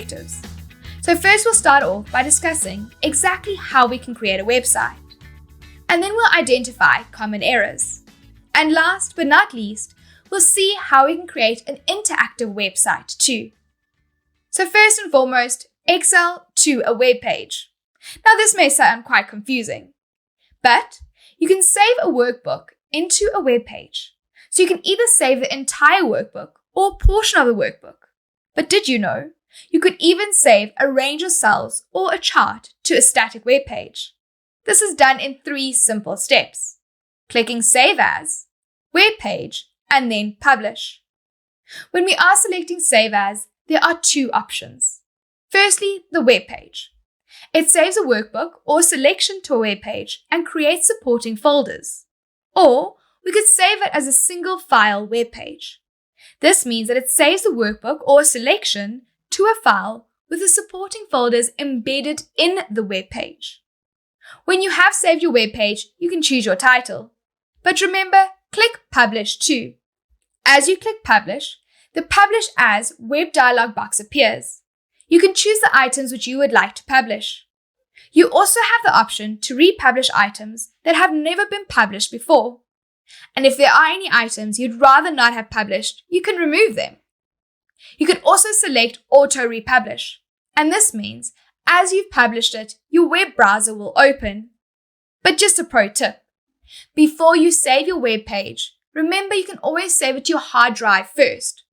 objectives. So first we'll start off by discussing exactly how we can create a website. And then we'll identify common errors. And last but not least, we'll see how we can create an interactive website too. So first and foremost, Excel to a web page. Now this may sound quite confusing, but you can save a workbook into a web page. So you can either save the entire workbook or a portion of the workbook. But did you know you could even save a range of cells or a chart to a static web page? This is done in 3 simple steps: clicking Save As, Web Page, and then Publish. When we are selecting Save As, there are 2 options. Firstly, the web page. It saves a workbook or selection to a web page and creates supporting folders. Or we could save it as a single file web page. This means that it saves the workbook or selection to a file with the supporting folders embedded in the web page. When you have saved your web page, you can choose your title. But remember, click Publish too. As you click Publish, the Publish As web dialog box appears. You can choose the items which you would like to publish. You also have the option to republish items that have never been published before. And if there are any items you'd rather not have published, you can remove them. You can also select Auto Republish, and this means as you've published it, your web browser will open. But just a pro tip: before you save your web page, remember you can always save it to your hard drive first.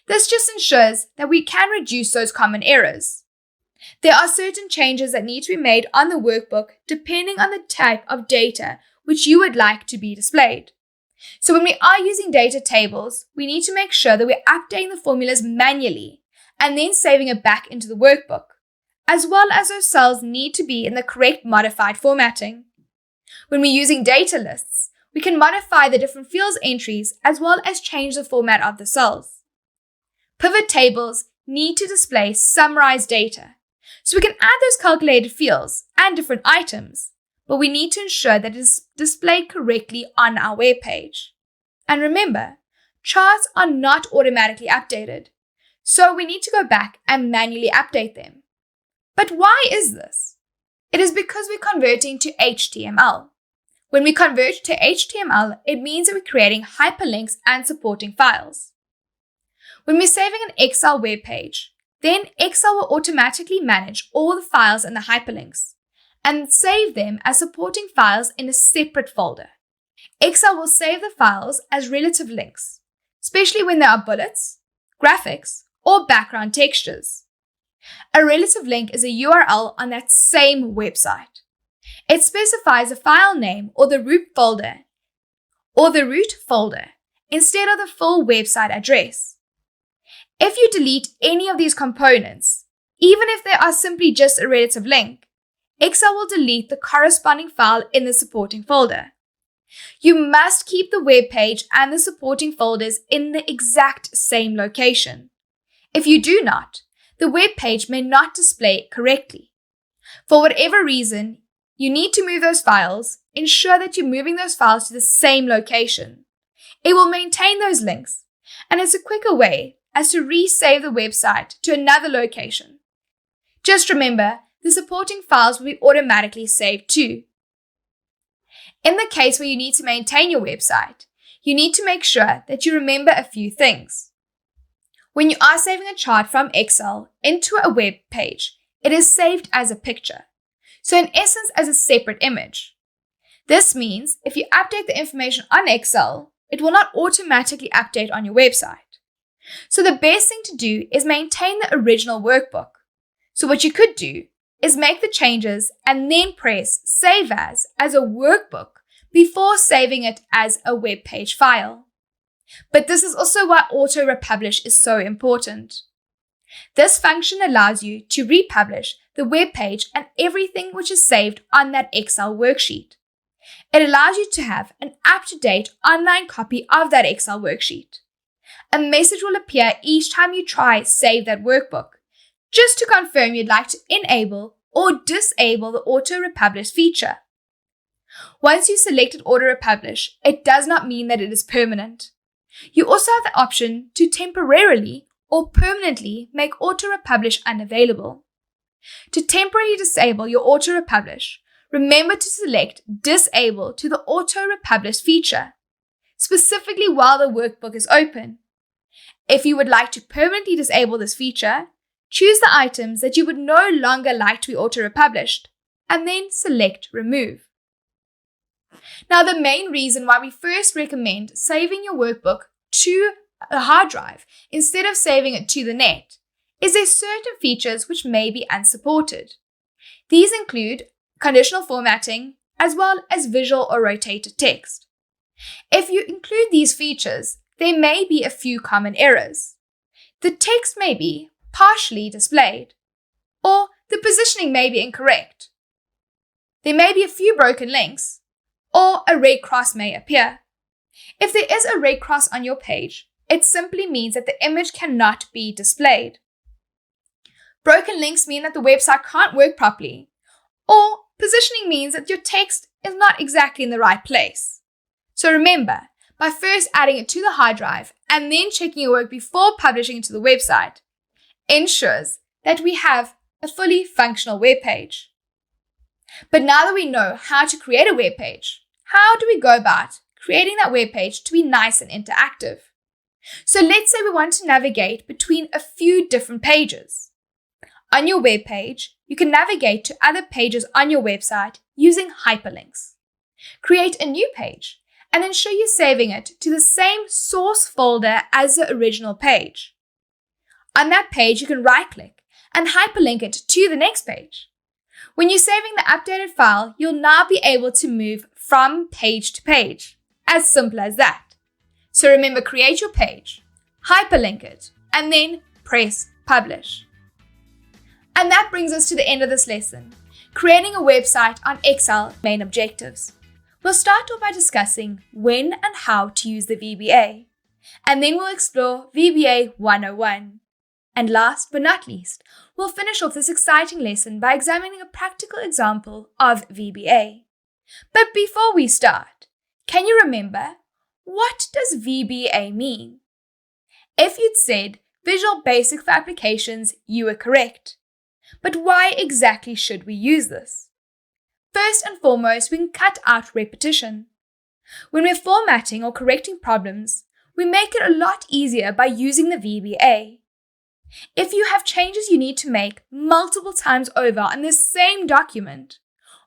This just ensures that we can reduce those common errors. There are certain changes that need to be made on the workbook depending on the type of data which you would like to be displayed. So when we are using data tables, we need to make sure that we're updating the formulas manually and then saving it back into the workbook, as well as those cells need to be in the correct modified formatting. When we're using data lists, we can modify the different fields entries as well as change the format of the cells. Pivot tables need to display summarized data, so we can add those calculated fields and different items, but we need to ensure that it is displayed correctly on our web page. And remember, charts are not automatically updated, so we need to go back and manually update them. But why is this? It is because we're converting to HTML. When we convert to HTML, it means that we're creating hyperlinks and supporting files. When we're saving an Excel web page, then Excel will automatically manage all the files and the hyperlinks and save them as supporting files in a separate folder. Excel will save the files as relative links, especially when there are bullets, graphics, or background textures. A relative link is a URL on that same website. It specifies a file name or the root folder instead of the full website address. If you delete any of these components, even if they are simply just a relative link, Excel will delete the corresponding file in the supporting folder. You must keep the web page and the supporting folders in the exact same location. If you do not, the web page may not display correctly. For whatever reason, you need to move those files. Ensure that you're moving those files to the same location. It will maintain those links, and it's a quicker way as to resave the website to another location. Just remember, the supporting files will be automatically saved too. In the case where you need to maintain your website, you need to make sure that you remember a few things. When you are saving a chart from Excel into a web page, it is saved as a picture, so in essence as a separate image. This means if you update the information on Excel, it will not automatically update on your website. So the best thing to do is maintain the original workbook. So what you could do is make the changes and then press Save As a workbook before saving it as a web page file. But this is also why Auto Republish is so important. This function allows you to republish the web page and everything which is saved on that Excel worksheet. It allows you to have an up-to-date online copy of that Excel worksheet. A message will appear each time you try save that workbook, just to confirm you'd like to enable or disable the Auto Republish feature. Once you selected Auto Republish, it does not mean that it is permanent. You also have the option to temporarily or permanently make auto-republish unavailable. To temporarily disable your auto-republish, remember to select Disable to the auto-republish feature, specifically while the workbook is open. If you would like to permanently disable this feature, choose the items that you would no longer like to be auto-republished, and then select Remove. Now, the main reason why we first recommend saving your workbook to a hard drive instead of saving it to the net is there certain features which may be unsupported. These include conditional formatting as well as visual or rotated text. If you include these features, there may be a few common errors. The text may be partially displayed, or the positioning may be incorrect. There may be a few broken links, or a red cross may appear. If there is a red cross on your page, it simply means that the image cannot be displayed. Broken links mean that the website can't work properly, or positioning means that your text is not exactly in the right place. So remember, by first adding it to the hard drive and then checking your work before publishing it to the website, ensures that we have a fully functional web page. But now that we know how to create a web page, how do we go about creating that web page to be nice and interactive? So let's say we want to navigate between a few different pages. On your web page, you can navigate to other pages on your website using hyperlinks. Create a new page and ensure you're saving it to the same source folder as the original page. On that page, you can right-click and hyperlink it to the next page. When you're saving the updated file, you'll now be able to move from page to page. As simple as that. So remember, create your page, hyperlink it, and then press publish. And that brings us to the end of this lesson, creating a website on Excel main objectives. We'll start off by discussing when and how to use the VBA, and then we'll explore VBA 101. And last but not least, we'll finish off this exciting lesson by examining a practical example of VBA. But before we start, can you remember, what does VBA mean? If you'd said Visual Basic for Applications, you were correct. But why exactly should we use this? First and foremost, we can cut out repetition. When we're formatting or correcting problems, we make it a lot easier by using the VBA. If you have changes you need to make multiple times over on the same document,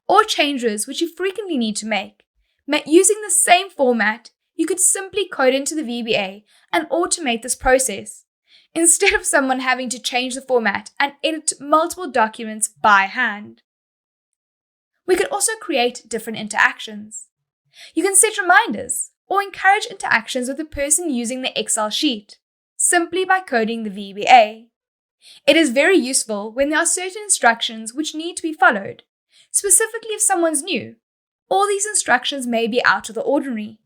or changes which you frequently need to make, using the same format, you could simply code into the VBA and automate this process, instead of someone having to change the format and edit multiple documents by hand. We could also create different interactions. You can set reminders or encourage interactions with the person using the Excel sheet, simply by coding the VBA. It is very useful when there are certain instructions which need to be followed, specifically if someone's new, or these instructions may be out of the ordinary.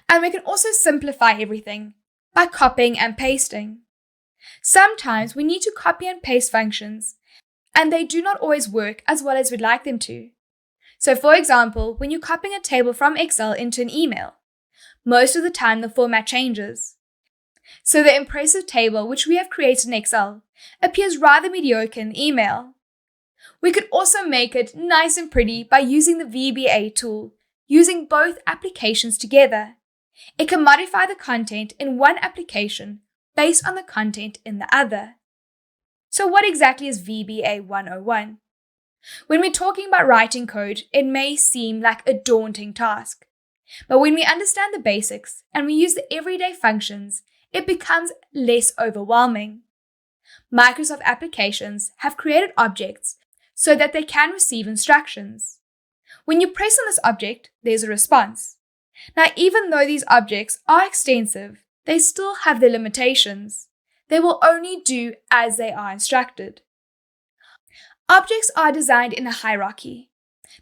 And we can also simplify everything by copying and pasting. Sometimes we need to copy and paste functions, and they do not always work as well as we'd like them to. So for example, when you're copying a table from Excel into an email, most of the time the format changes. So the impressive table which we have created in Excel appears rather mediocre in the email. We could also make it nice and pretty by using the VBA tool, using both applications together. It can modify the content in one application based on the content in the other. So what exactly is VBA 101? When we're talking about writing code, it may seem like a daunting task. But when we understand the basics and we use the everyday functions, it becomes less overwhelming. Microsoft applications have created objects so that they can receive instructions. When you press on this object, there's a response. Now, even though these objects are extensive, they still have their limitations. They will only do as they are instructed. Objects are designed in a hierarchy.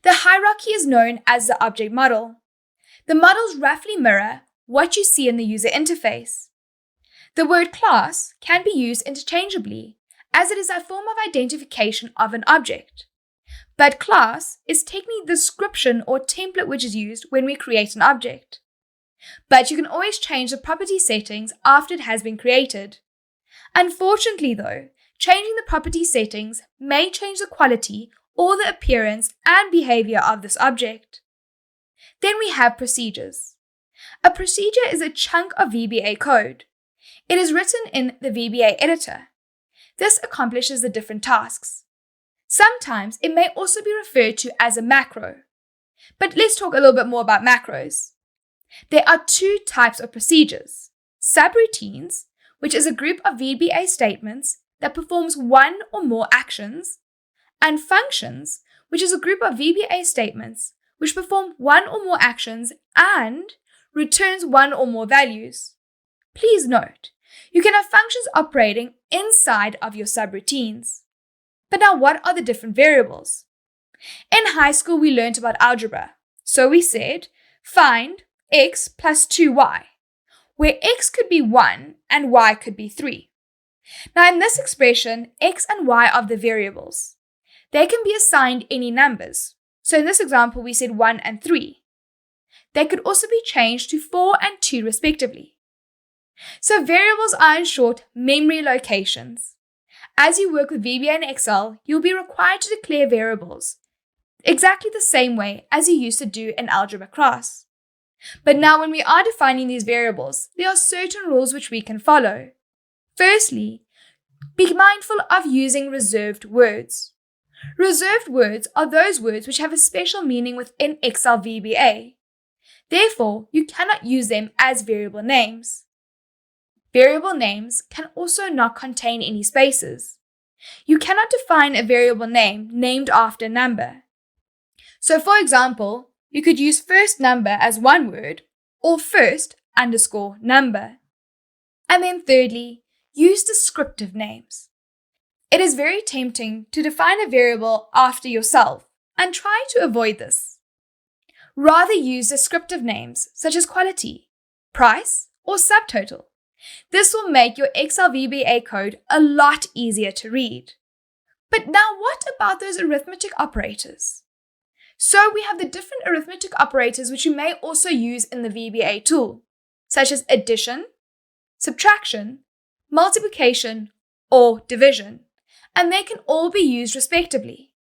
The hierarchy is known as the object model. The models roughly mirror what you see in the user interface. The word class can be used interchangeably, as it is a form of identification of an object. But class is technically the description or template which is used when we create an object. But you can always change the property settings after it has been created. Unfortunately though, changing the property settings may change the quality or the appearance and behavior of this object. Then we have procedures. A procedure is a chunk of VBA code. It is written in the VBA editor. This accomplishes the different tasks. Sometimes it may also be referred to as a macro. But let's talk a little bit more about macros. There are two types of procedures. Subroutines, which is a group of VBA statements that performs one or more actions, and functions, which is a group of VBA statements which perform one or more actions and returns one or more values. Please note, you can have functions operating inside of your subroutines. But now what are the different variables? In high school, we learned about algebra. So we said, find x plus 2y, where x could be 1 and y could be 3. Now in this expression, x and y are the variables. They can be assigned any numbers. So in this example, we said 1 and 3. They could also be changed to 4 and 2 respectively. So variables are in short memory locations. As you work with VBA and Excel, you'll be required to declare variables, exactly the same way as you used to do in algebra class. But now when we are defining these variables, there are certain rules which we can follow. Firstly, be mindful of using reserved words. Reserved words are those words which have a special meaning within Excel VBA. Therefore, you cannot use them as variable names. Variable names can also not contain any spaces. You cannot define a variable name named after a number. So for example, you could use first number as one word or first underscore number. And then thirdly, use descriptive names. It is very tempting to define a variable after yourself and try to avoid this. Rather use descriptive names such as quality, price, or subtotal. This will make your Excel VBA code a lot easier to read. But now what about those arithmetic operators? So we have the different arithmetic operators which you may also use in the VBA tool, such as addition, subtraction, multiplication, or division, and they can all be used respectively.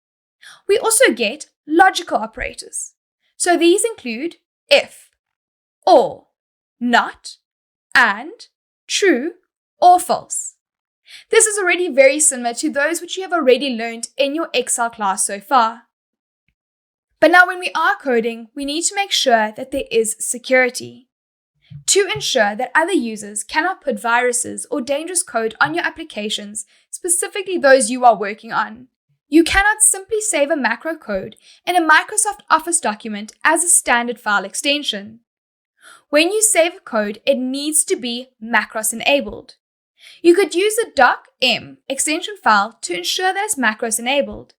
We also get logical operators. So these include if, or, not, and, true, or false. This is already very similar to those which you have already learned in your Excel class so far. But now when we are coding, we need to make sure that there is security. To ensure that other users cannot put viruses or dangerous code on your applications, specifically those you are working on, you cannot simply save a macro code in a Microsoft Office document as a standard file extension. When you save a code, it needs to be macros enabled. You could use the .m extension file to ensure that it's macros enabled.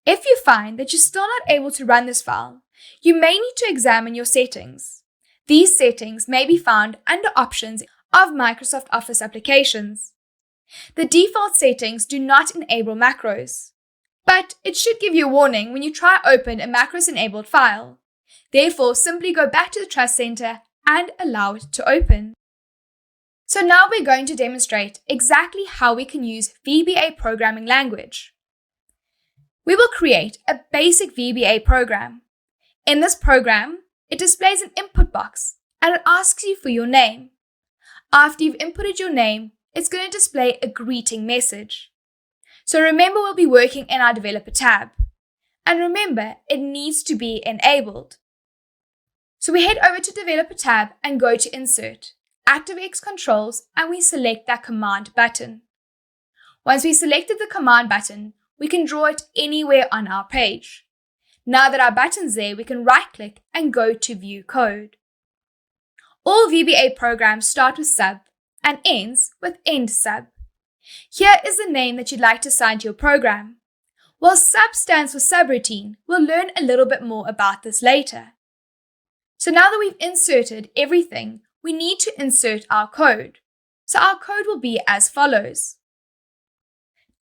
If you find that you're still not able to run this file, you may need to examine your settings. These settings may be found under Options of Microsoft Office applications. The default settings do not enable macros, but it should give you a warning when you try open a macros-enabled file. Therefore, simply go back to the Trust Center and allow it to open. So now we're going to demonstrate exactly how we can use VBA programming language. We will create a basic VBA program. In this program, it displays an input box and it asks you for your name. After you've inputted your name, it's going to display a greeting message. So remember, we'll be working in our Developer tab. And remember, it needs to be enabled. So we head over to Developer tab and go to Insert, ActiveX Controls, and we select that Command button. Once we selected the Command button, we can draw it anywhere on our page. Now that our button's there, we can right-click and go to View Code. All VBA programs start with sub and ends with end sub. Here is the name that you'd like to assign to your program. While sub stands for subroutine, we'll learn a little bit more about this later. So now that we've inserted everything, we need to insert our code. So our code will be as follows.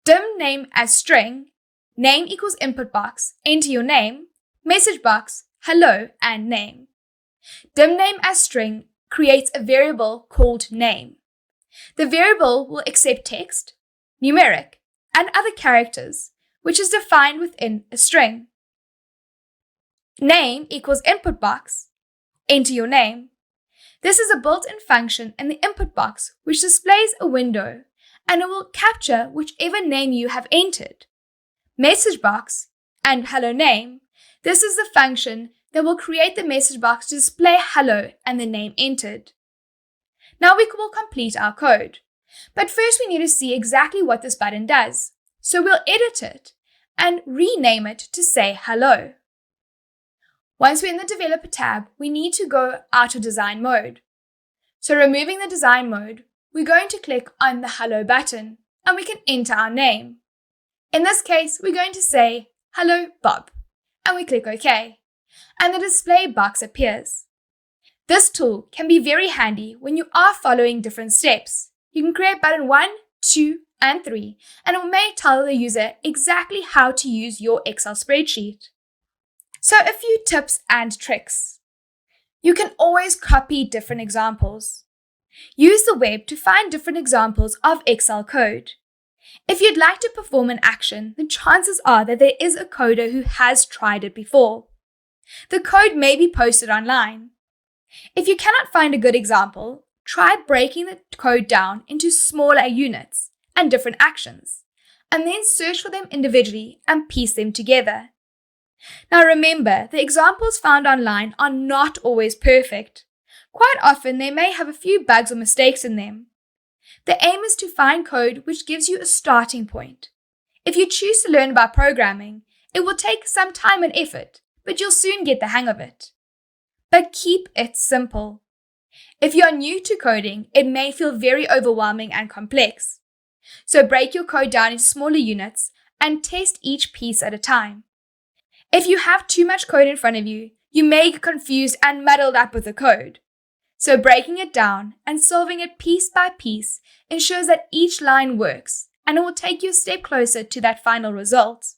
Dim name as string, name equals input box, enter your name, message box, hello, and name. Dim name as string creates a variable called name. The variable will accept text, numeric, and other characters, which is defined within a string. Name equals input box. Enter your name. This is a built-in function in the input box which displays a window, and it will capture whichever name you have entered. Message box and hello name. This is the function that will create the message box to display hello and the name entered. Now we will complete our code. But first we need to see exactly what this button does. So we'll edit it and rename it to say hello. Once we're in the Developer tab, we need to go out of design mode. So removing the design mode, we're going to click on the hello button and we can enter our name. In this case, we're going to say hello Bob and we click OK. And the display box appears. This tool can be very handy when you are following different steps. You can create button 1, 2, and 3, and it may tell the user exactly how to use your Excel spreadsheet. So a few tips and tricks. You can always copy different examples. Use the web to find different examples of Excel code. If you'd like to perform an action, the chances are that there is a coder who has tried it before. The code may be posted online. If you cannot find a good example, try breaking the code down into smaller units and different actions, and then search for them individually and piece them together. Now remember, the examples found online are not always perfect. Quite often they may have a few bugs or mistakes in them. The aim is to find code which gives you a starting point. If you choose to learn about programming, it will take some time and effort, but you'll soon get the hang of it. But keep it simple. If you are new to coding, it may feel very overwhelming and complex. So break your code down into smaller units and test each piece at a time. If you have too much code in front of you, you may get confused and muddled up with the code. So breaking it down and solving it piece by piece ensures that each line works, and it will take you a step closer to that final result.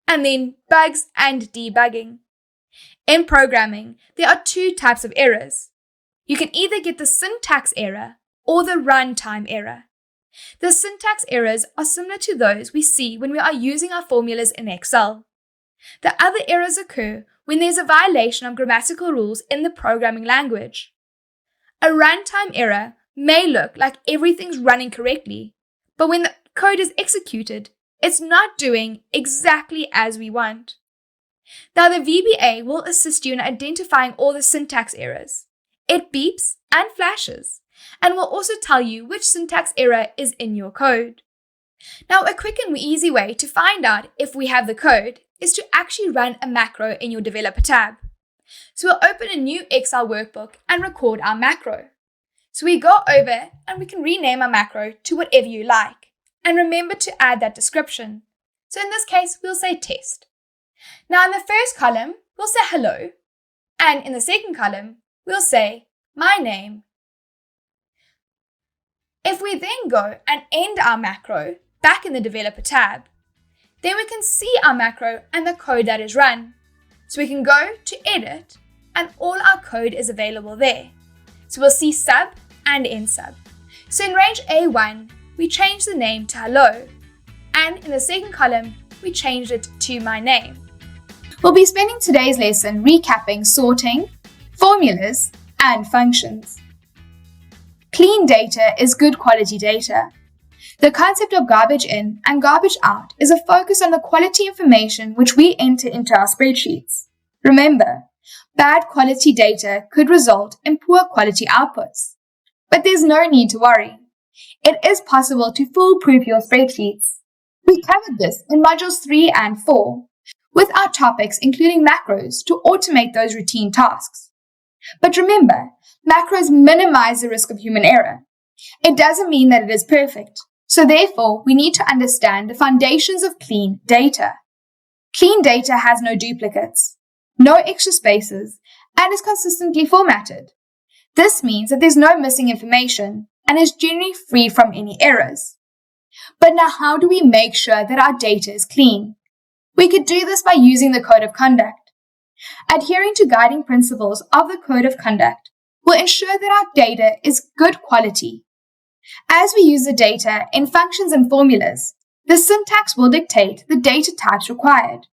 And then bugs and debugging. In programming, there are two types of errors. You can either get the syntax error or the runtime error. The syntax errors are similar to those we see when we are using our formulas in Excel. The other errors occur when there's a violation of grammatical rules in the programming language. A runtime error may look like everything's running correctly, but when the code is executed, it's not doing exactly as we want. Now the VBA will assist you in identifying all the syntax errors. It beeps and flashes, and will also tell you which syntax error is in your code. Now a quick and easy way to find out if we have the code is to actually run a macro in your Developer tab. So we'll open a new Excel workbook and record our macro. So we go over and we can rename our macro to whatever you like. And remember to add that description. So in this case, we'll say test. Now in the first column, we'll say hello. And in the second column, we'll say my name. If we then go and end our macro back in the Developer tab, then we can see our macro and the code that is run. So we can go to edit and all our code is available there. So we'll see sub and end sub. So in range A1, we change the name to hello. And in the second column, we changed it to my name. We'll be spending today's lesson recapping sorting, formulas, and functions. Clean data is good quality data. The concept of garbage in and garbage out is a focus on the quality information which we enter into our spreadsheets. Remember, bad quality data could result in poor quality outputs. But there's no need to worry. It is possible to foolproof your spreadsheets. We covered this in modules 3 and 4, with our topics including macros to automate those routine tasks. But remember, macros minimize the risk of human error. It doesn't mean that it is perfect. So therefore, we need to understand the foundations of clean data. Clean data has no duplicates, no extra spaces, and is consistently formatted. This means that there's no missing information and is generally free from any errors. But now how do we make sure that our data is clean? We could do this by using the code of conduct. Adhering to guiding principles of the Code of Conduct will ensure that our data is good quality. As we use the data in functions and formulas, the syntax will dictate the data types required.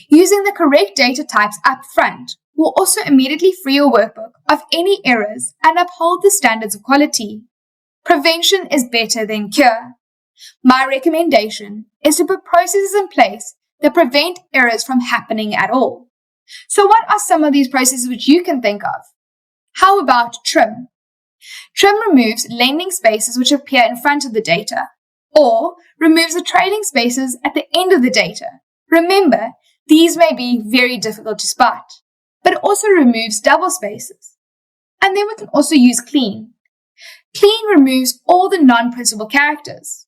Using the correct data types up front will also immediately free your workbook of any errors and uphold the standards of quality. Prevention is better than cure. My recommendation is to put processes in place that prevent errors from happening at all. So what are some of these processes which you can think of? How about trim? Trim removes lending spaces which appear in front of the data, or removes the trailing spaces at the end of the data. Remember, these may be very difficult to spot, but it also removes double spaces. And then we can also use clean. Clean removes all the non-principal characters.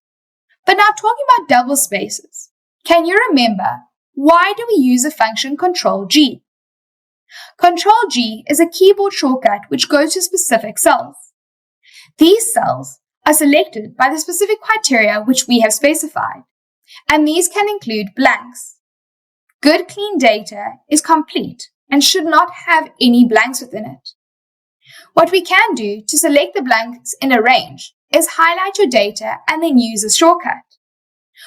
But now talking about double spaces, can you remember why do we use the function Ctrl-G? Ctrl-G is a keyboard shortcut which goes to specific cells. These cells are selected by the specific criteria which we have specified, and these can include blanks. Good clean data is complete and should not have any blanks within it. What we can do to select the blanks in a range is highlight your data and then use a shortcut.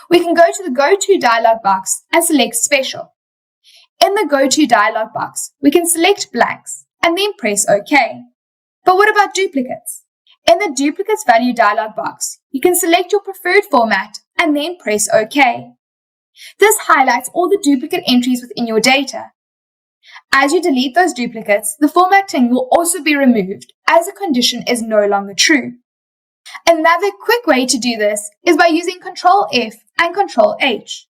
We can go to the Go To dialog box and select Special. In the Go To dialog box, we can select blanks and then press OK. But what about duplicates? In the Duplicates Value dialog box, you can select your preferred format and then press OK. This highlights all the duplicate entries within your data. As you delete those duplicates, the formatting will also be removed as a condition is no longer true. Another quick way to do this is by using Ctrl-F and Ctrl-H.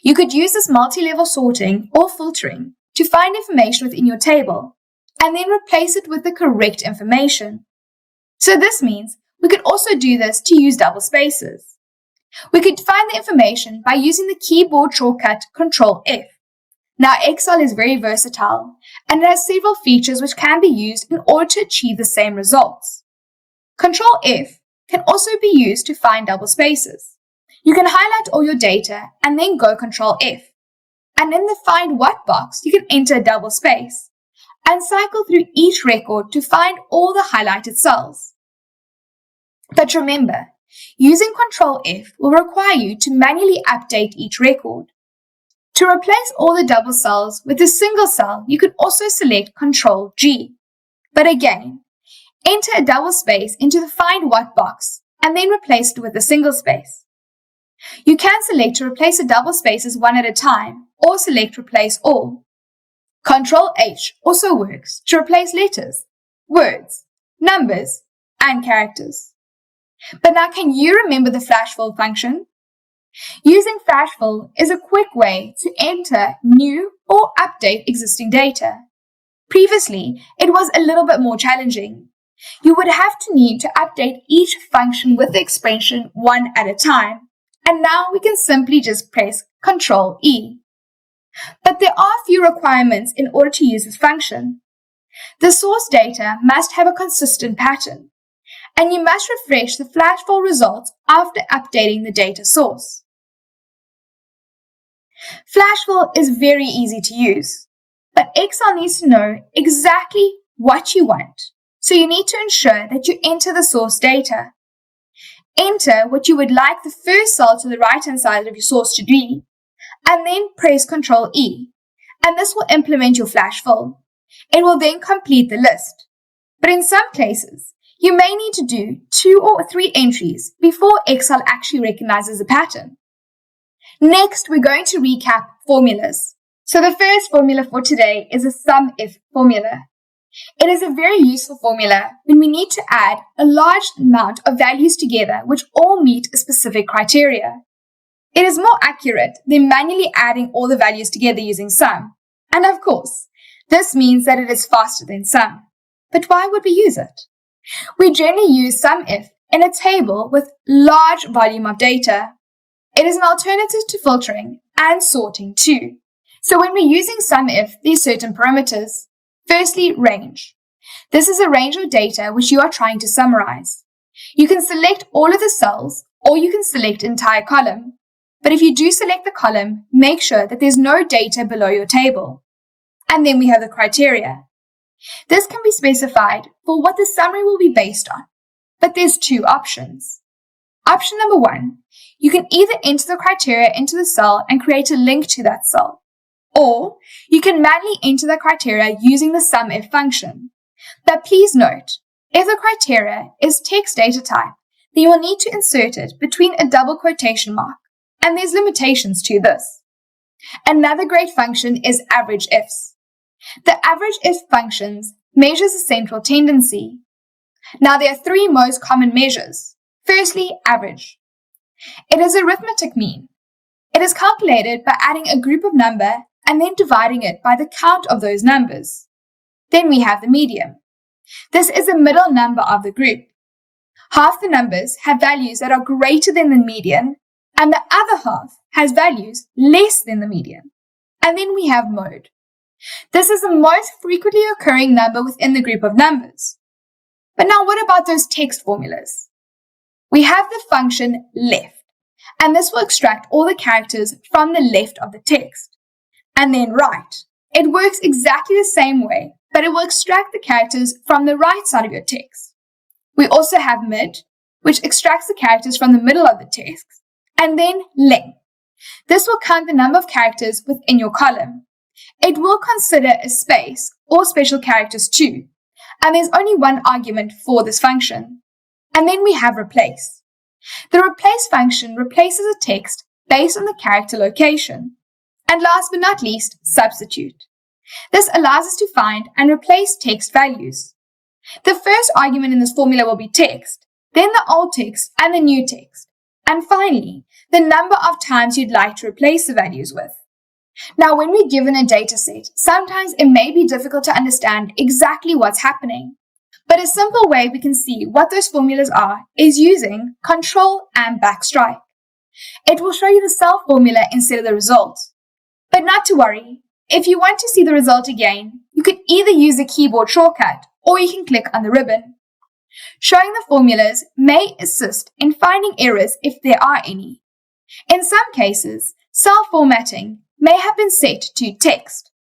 You could use this multi-level sorting or filtering to find information within your table and then replace it with the correct information. So this means we could also do this to use double spaces. We could find the information by using the keyboard shortcut Ctrl-F. Now, Excel is very versatile and it has several features which can be used in order to achieve the same results. Ctrl-F can also be used to find double spaces. You can highlight all your data and then go Ctrl-F. And in the Find What box, you can enter a double space and cycle through each record to find all the highlighted cells. But remember, using Ctrl-F will require you to manually update each record. To replace all the double cells with a single cell, you can also select Ctrl-G. But again, enter a double space into the Find What box and then replace it with a single space. You can select to replace the double spaces one at a time or select Replace All. Ctrl-H also works to replace letters, words, numbers, and characters. But now can you remember the flash fill function? Using flash fill is a quick way to enter new or update existing data. Previously, it was a little bit more challenging. You would have to need to update each function with the expression one at a time, and now we can simply just press Ctrl-E. But there are a few requirements in order to use this function. The source data must have a consistent pattern, and you must refresh the flash fill results after updating the data source. Flash fill is very easy to use, but Excel needs to know exactly what you want, so you need to ensure that you enter the source data. Enter what you would like the first cell to the right-hand side of your source to be, and then press Ctrl-E, and this will implement your flash fill. It will then complete the list. But in some cases, you may need to do 2 or 3 entries before Excel actually recognizes a pattern. Next, we're going to recap formulas. So the first formula for today is a sumif formula. It is a very useful formula when we need to add a large amount of values together which all meet a specific criteria. It is more accurate than manually adding all the values together using sum. And of course, this means that it is faster than sum. But why would we use it? We generally use sumif in a table with large volume of data. It is an alternative to filtering and sorting too. So when we're using sumif, there are certain parameters. Firstly, range. This is a range of data which you are trying to summarize. You can select all of the cells or you can select entire column. But if you do select the column, make sure that there's no data below your table. And then we have the criteria. This can be specified for what the summary will be based on, but there's two options. Option number 1, you can either enter the criteria into the cell and create a link to that cell, or you can manually enter the criteria using the sumif function. But please note, if the criteria is text data type, then you will need to insert it between a double quotation mark, and there's limitations to this. Another great function is average ifs. The average if functions measures a central tendency. Now there are 3 most common measures. Firstly, average. It is a arithmetic mean. It is calculated by adding a group of number and then dividing it by the count of those numbers. Then we have the median. This is the middle number of the group. Half the numbers have values that are greater than the median, and the other half has values less than the median. And then we have mode. This is the most frequently occurring number within the group of numbers. But now what about those text formulas? We have the function left, and this will extract all the characters from the left of the text. And then right. It works exactly the same way, but it will extract the characters from the right side of your text. We also have mid, which extracts the characters from the middle of the text, and then length. This will count the number of characters within your column. It will consider a space or special characters too, and there's only one argument for this function. And then we have replace. The replace function replaces a text based on the character location. And last but not least, substitute. This allows us to find and replace text values. The first argument in this formula will be text, then the old text and the new text, and finally, the number of times you'd like to replace the values with. Now, when we're given a data set, sometimes it may be difficult to understand exactly what's happening. But a simple way we can see what those formulas are is using Control and backstrike. It will show you the cell formula instead of the result. But not to worry, if you want to see the result again, you could either use the keyboard shortcut or you can click on the ribbon. Showing the formulas may assist in finding errors if there are any. In some cases, cell formatting may have been set to text.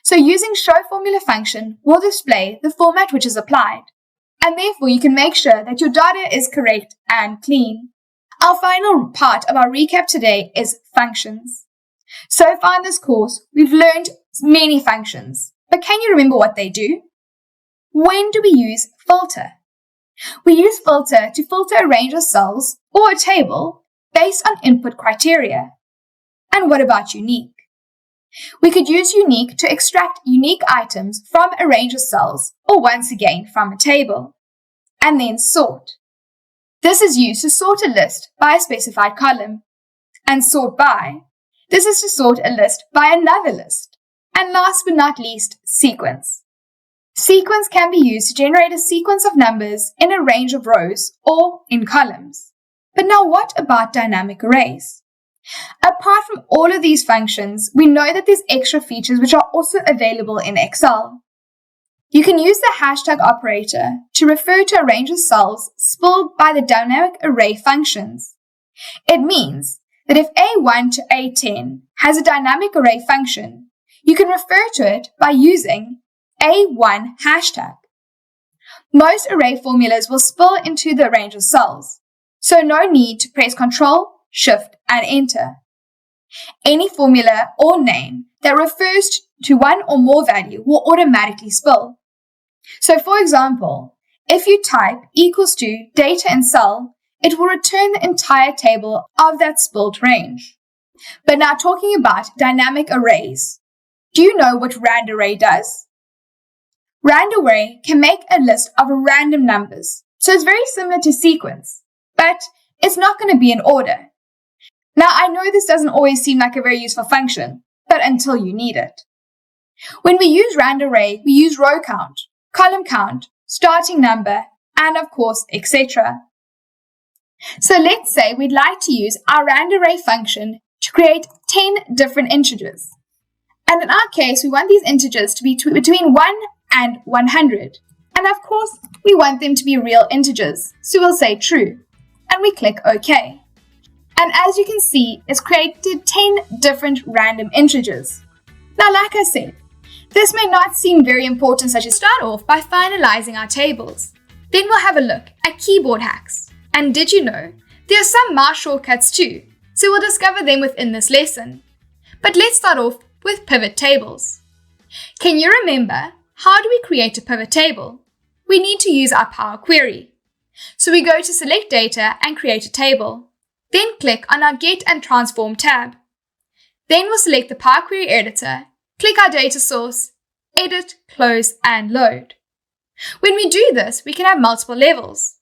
So using show formula function will display the format which is applied, and therefore you can make sure that your data is correct and clean. Our final part of our recap today is functions. So far in this course, we've learned many functions, but can you remember what they do? When do we use filter? We use filter to filter a range of cells or a table based on input criteria. And what about unique? We could use unique to extract unique items from a range of cells or once again from a table. And then sort. This is used to sort a list by a specified column. And sort by. This is to sort a list by another list. And last but not least, sequence. Sequence can be used to generate a sequence of numbers in a range of rows or in columns. But now what about dynamic arrays? Apart from all of these functions, we know that there's extra features which are also available in Excel. You can use the hashtag operator to refer to a range of cells spilled by the dynamic array functions. It means that if A1 to A10 has a dynamic array function, you can refer to it by using A1 hashtag. Most array formulas will spill into the range of cells, so no need to press Ctrl, Shift, and Enter. Any formula or name that refers to one or more value will automatically spill. So for example, if you type equals to data in cell, it will return the entire table of that spilled range. But now talking about dynamic arrays, do you know what rand array does? Rand array can make a list of random numbers, so it's very similar to sequence, but it's not going to be in order. Now, I know this doesn't always seem like a very useful function, but until you need it. When we use rand array, we use row count, column count, starting number, and of course, etc. So let's say we'd like to use our rand array function to create 10 different integers. And in our case, we want these integers to be between 1 and 100. And of course, we want them to be real integers, so we'll say true. And we click OK. And as you can see, it's created 10 different random integers. Now, like I said, This may not seem very important, so to start off by finalizing our tables. Then we'll have a look at keyboard hacks. And did you know, there are some mouse shortcuts too, so we'll discover them within this lesson. But let's start off with pivot tables. Can you remember, how do we create a pivot table? We need to use our Power Query. So we go to Select Data and create a table. Then click on our Get and Transform tab. Then we'll select the Power Query editor, click our data source, edit, close, and load. When we do this, we can have multiple levels.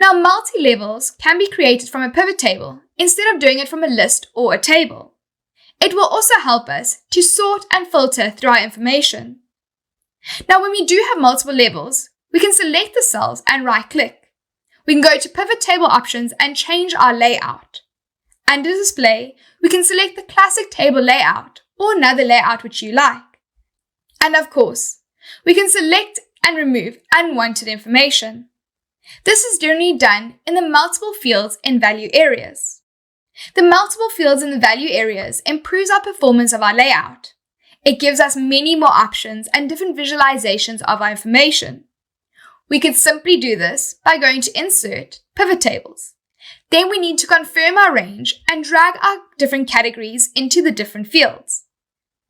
Now, multi-levels can be created from a pivot table instead of doing it from a list or a table. It will also help us to sort and filter through our information. Now, when we do have multiple levels, we can select the cells and right-click. We can go to Pivot Table Options and change our layout. Under Display, we can select the classic table layout or another layout which you like. And of course, we can select and remove unwanted information. This is generally done in the multiple fields in value areas. The multiple fields in the value areas improves our performance of our layout. It gives us many more options and different visualizations of our information. We could simply do this by going to Insert, Pivot Tables. Then we need to confirm our range and drag our different categories into the different fields.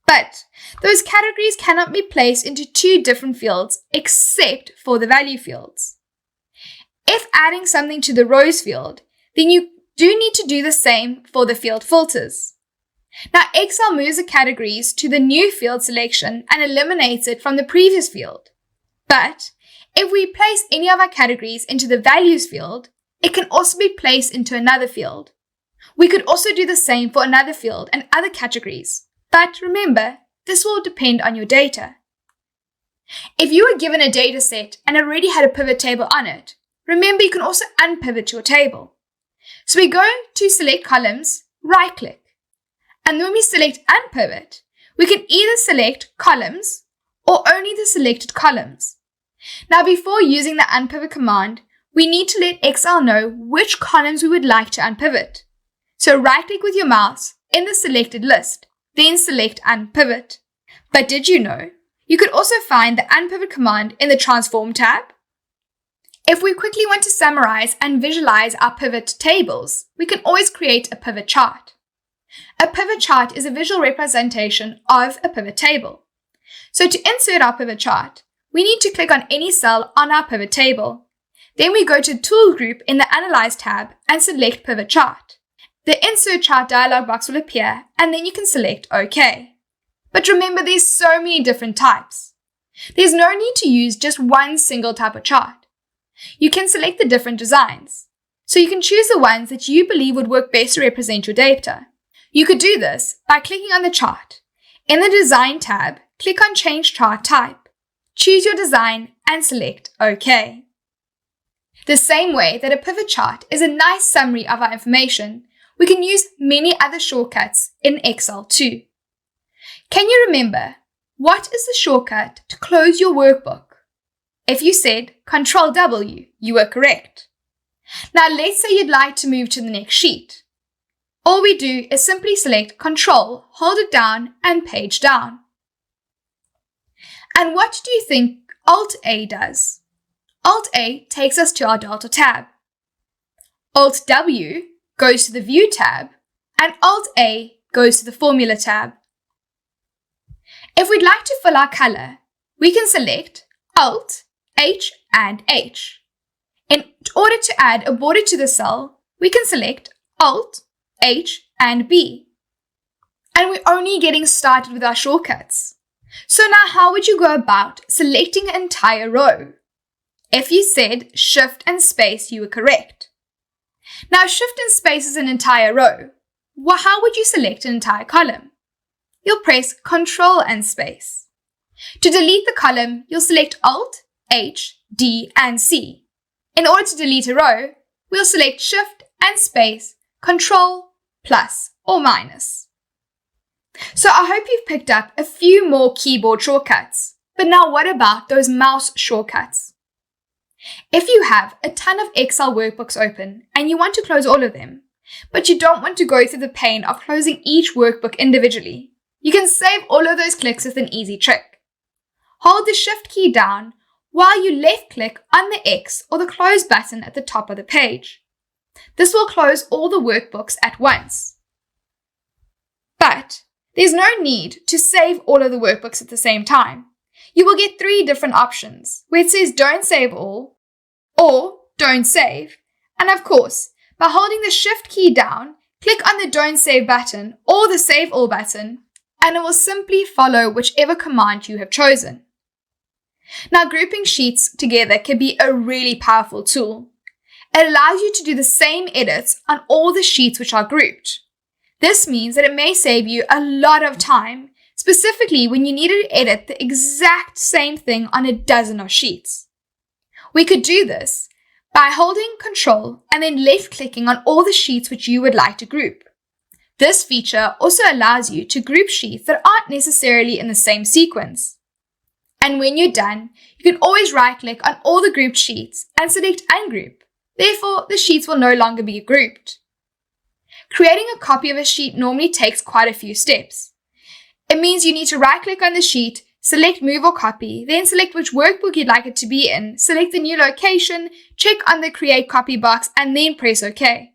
But those categories cannot be placed into two different fields except for the value fields. If adding something to the rows field, then you do need to do the same for the field filters. Now, Excel moves the categories to the new field selection and eliminates it from the previous field. But if we place any of our categories into the values field, it can also be placed into another field. We could also do the same for another field and other categories. But remember, this will depend on your data. If you were given a data set and already had a pivot table on it, remember you can also unpivot your table. So we go to Select Columns, right-click. And when we select Unpivot, we can either select columns or only the selected columns. Now, before using the Unpivot command, we need to let Excel know which columns we would like to unpivot. So right-click with your mouse in the selected list, then select Unpivot. But did you know, you could also find the Unpivot command in the Transform tab? If we quickly want to summarize and visualize our pivot tables, we can always create a pivot chart. A pivot chart is a visual representation of a pivot table. So to insert our pivot chart, we need to click on any cell on our pivot table. Then we go to Tool Group in the Analyze tab and select Pivot Chart. The Insert Chart dialog box will appear and then you can select OK. But remember, there's so many different types. There's no need to use just one single type of chart. You can select the different designs. So you can choose the ones that you believe would work best to represent your data. You could do this by clicking on the chart. In the Design tab, click on Change Chart Type. Choose your design and select OK. The same way that a pivot chart is a nice summary of our information, we can use many other shortcuts in Excel too. Can you remember, what is the shortcut to close your workbook? If you said Ctrl W, you were correct. Now let's say you'd like to move to the next sheet. All we do is simply select Ctrl, hold it down, and page down. And what do you think Alt-A does? Alt-A takes us to our Data tab. Alt-W goes to the View tab, and Alt-A goes to the Formula tab. If we'd like to fill our color, we can select Alt, H, and H. In order to add a border to the cell, we can select Alt, H, and B. And we're only getting started with our shortcuts. So now how would you go about selecting an entire row? If you said Shift and Space, you were correct. Now Shift and Space is an entire row. Well, how would you select an entire column? You'll press Ctrl and Space. To delete the column, you'll select Alt, H, D, and C. In order to delete a row, we'll select Shift and Space, Ctrl, plus, or minus. So I hope you've picked up a few more keyboard shortcuts. But now what about those mouse shortcuts? If you have a ton of Excel workbooks open and you want to close all of them, but you don't want to go through the pain of closing each workbook individually, you can save all of those clicks with an easy trick. hold the Shift key down while you left-click on the X or the Close button at the top of the page. This will close all the workbooks at once. But there's no need to save all of the workbooks at the same time. You will get 3 different options where it says Don't Save All or Don't Save. And of course, by holding the Shift key down, click on the Don't Save button or the Save All button, and it will simply follow whichever command you have chosen. Now, grouping sheets together can be a really powerful tool. It allows you to do the same edits on all the sheets which are grouped. This means that it may save you a lot of time, specifically when you need to edit the exact same thing on a dozen of sheets. We could do this by holding Control and then left-clicking on all the sheets which you would like to group. This feature also allows you to group sheets that aren't necessarily in the same sequence. And when you're done, you can always right-click on all the grouped sheets and select Ungroup. Therefore, the sheets will no longer be grouped. Creating a copy of a sheet normally takes quite a few steps. It means you need to right-click on the sheet, select Move or Copy, then select which workbook you'd like it to be in, select the new location, check on the Create Copy box, and then press OK.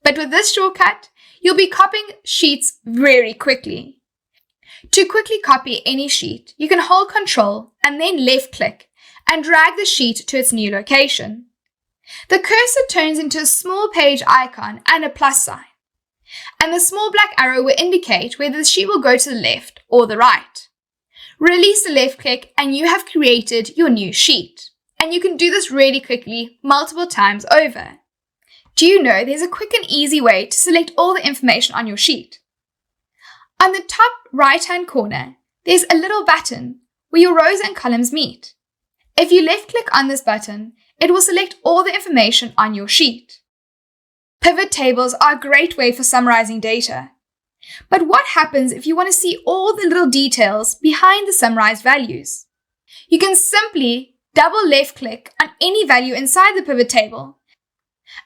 But with this shortcut, you'll be copying sheets very quickly. To quickly copy any sheet, you can hold Control and then left-click and drag the sheet to its new location. The cursor turns into a small page icon and a plus sign, and the small black arrow will indicate whether the sheet will go to the left or the right. Release the left click and you have created your new sheet. And you can do this really quickly, multiple times over. Do you know there's a quick and easy way to select all the information on your sheet? On the top right-hand corner, there's a little button where your rows and columns meet. If you left-click on this button, it will select all the information on your sheet. Pivot tables are a great way for summarizing data. But what happens if you want to see all the little details behind the summarized values? You can simply double left-click on any value inside the pivot table,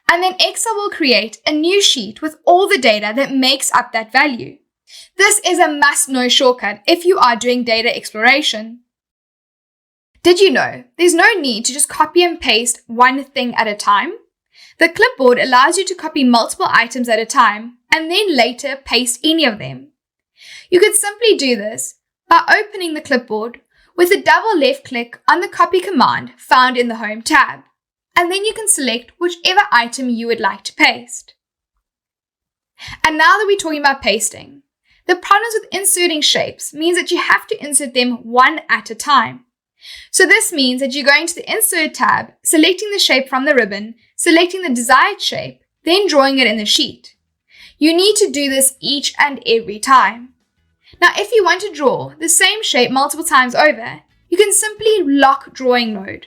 and then Excel will create a new sheet with all the data that makes up that value. This is a must-know shortcut if you are doing data exploration. Did you know there's no need to just copy and paste one thing at a time? The clipboard allows you to copy multiple items at a time and then later paste any of them. You could simply do this by opening the clipboard with a double left click on the copy command found in the Home tab, and then you can select whichever item you would like to paste. And now that we're talking about pasting, the problems with inserting shapes means that you have to insert them one at a time. So this means that you're going to the Insert tab, selecting the shape from the ribbon, selecting the desired shape, then drawing it in the sheet. You need to do this each and every time. Now, if you want to draw the same shape multiple times over, you can simply lock drawing mode.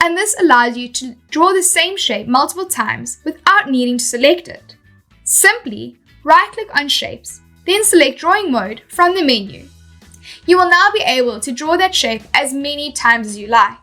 And this allows you to draw the same shape multiple times without needing to select it. Simply right-click on Shapes, then select Drawing Mode from the menu. You will now be able to draw that shape as many times as you like.